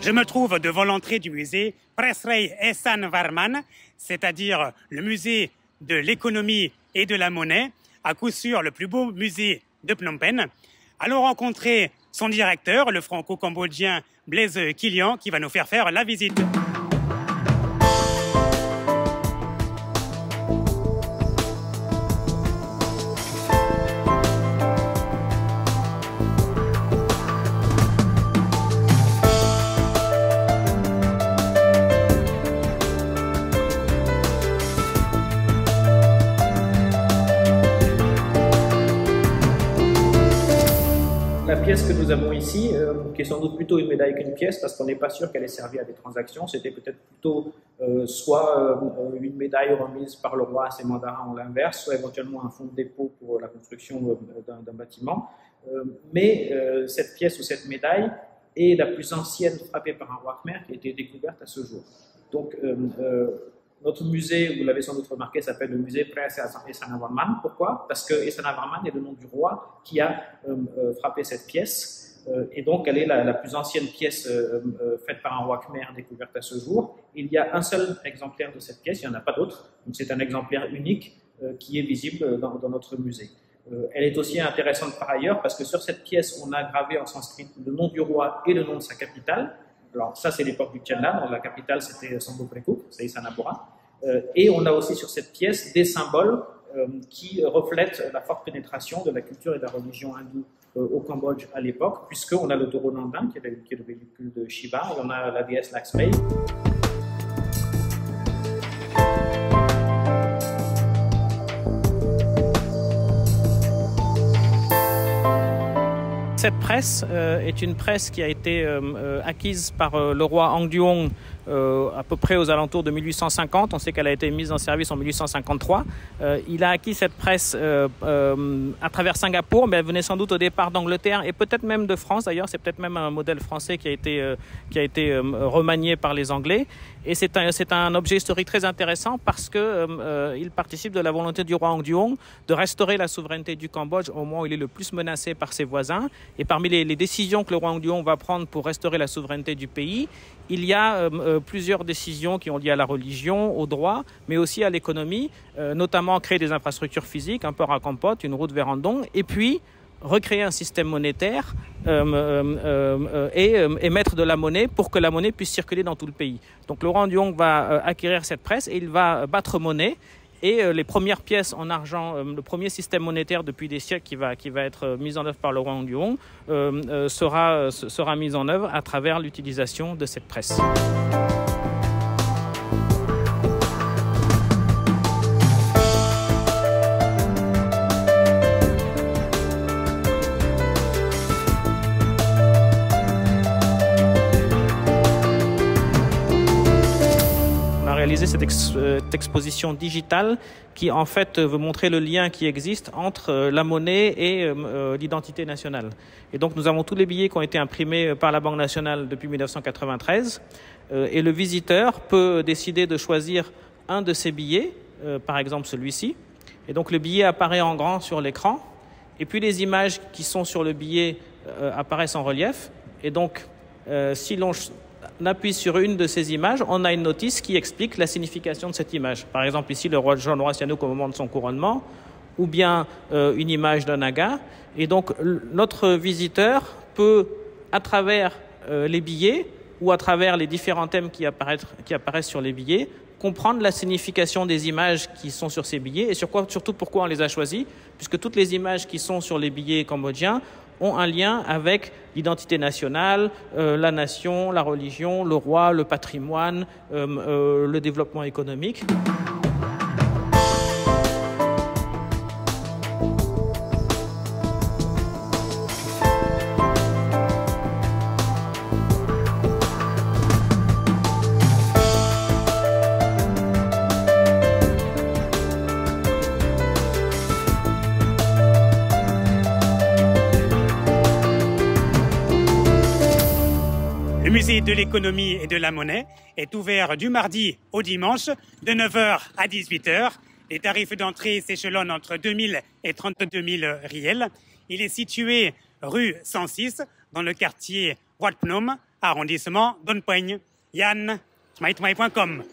Je me trouve devant l'entrée du musée Presrey Ehsan Warman, c'est-à-dire le musée de l'économie et de la monnaie, à coup sûr le plus beau musée de Phnom Penh. Allons rencontrer son directeur, le franco-cambodgien Blaise Kilian, qui va nous faire la visite. La pièce que nous avons ici, qui est sans doute plutôt une médaille qu'une pièce, parce qu'on n'est pas sûr qu'elle ait servi à des transactions, c'était peut-être plutôt soit une médaille remise par le roi à ses mandarins en l'inverse, soit éventuellement un fonds de dépôt pour la construction d'un bâtiment. Mais cette pièce ou cette médaille est la plus ancienne frappée par un roi khmer qui a été découverte à ce jour. Donc, notre musée, vous l'avez sans doute remarqué, s'appelle le musée Presrey Ehsan Warman. Pourquoi? Parce que Ehsan Warman est le nom du roi qui a frappé cette pièce. Et donc, elle est la plus ancienne pièce faite par un roi khmer découverte à ce jour. Il y a un seul exemplaire de cette pièce, il n'y en a pas d'autre. Donc, c'est un exemplaire unique qui est visible dans notre musée. Elle est aussi intéressante par ailleurs parce que sur cette pièce, on a gravé en sanskrit le nom du roi et le nom de sa capitale. Alors ça, c'est l'époque du Tianla, donc la capitale c'était Samboprekuk, c'est Isanapura. Et on a aussi sur cette pièce des symboles qui reflètent la forte pénétration de la culture et de la religion hindoue au Cambodge à l'époque, puisqu'on a le taureau Nandin, qui est le véhicule de Shiva, et on a la déesse Laxmi. Cette presse est une presse qui a été acquise par le roi Angduong à peu près aux alentours de 1850. On sait qu'elle a été mise en service en 1853. Il a acquis cette presse à travers Singapour, mais elle venait sans doute au départ d'Angleterre et peut-être même de France. D'ailleurs, c'est peut-être même un modèle français qui a été remanié par les Anglais. Et c'est un objet historique très intéressant parce qu'il participe de la volonté du roi Angduong de restaurer la souveraineté du Cambodge au moment où il est le plus menacé par ses voisins. Et parmi les décisions que le roi Angduong va prendre pour restaurer la souveraineté du pays, il y a plusieurs décisions qui ont lié à la religion, au droit, mais aussi à l'économie, notamment créer des infrastructures physiques, un port à Kampot, une route vers Andong, et puis recréer un système monétaire et mettre de la monnaie pour que la monnaie puisse circuler dans tout le pays. Donc le roi Angduong va acquérir cette presse et il va battre monnaie. Et les premières pièces en argent, le premier système monétaire depuis des siècles qui va être mis en œuvre par le roi Angduong sera mis en œuvre à travers l'utilisation de cette presse. Réaliser cette exposition digitale qui en fait veut montrer le lien qui existe entre la monnaie et l'identité nationale. Et donc nous avons tous les billets qui ont été imprimés par la Banque nationale depuis 1993 et le visiteur peut décider de choisir un de ces billets, par exemple celui-ci. Et donc le billet apparaît en grand sur l'écran et puis les images qui sont sur le billet apparaissent en relief. Et donc si l'on appuie sur une de ces images, on a une notice qui explique la signification de cette image. Par exemple, ici, le roi John Sihanouk au moment de son couronnement, ou bien une image d'un naga. Et donc, notre visiteur peut, à travers les billets ou à travers les différents thèmes qui apparaissent sur les billets, comprendre la signification des images qui sont sur ces billets et surtout pourquoi on les a choisis, puisque toutes les images qui sont sur les billets cambodgiens ont un lien avec l'identité nationale, la nation, la religion, le roi, le patrimoine, le développement économique. Le musée de l'économie et de la monnaie est ouvert du mardi au dimanche de 9h à 18h. Les tarifs d'entrée s'échelonnent entre 2 000 et 32 000 riels. Il est situé rue 106 dans le quartier Wat Phnom arrondissement d'Onpoigne. Yann, tmaitmai.com.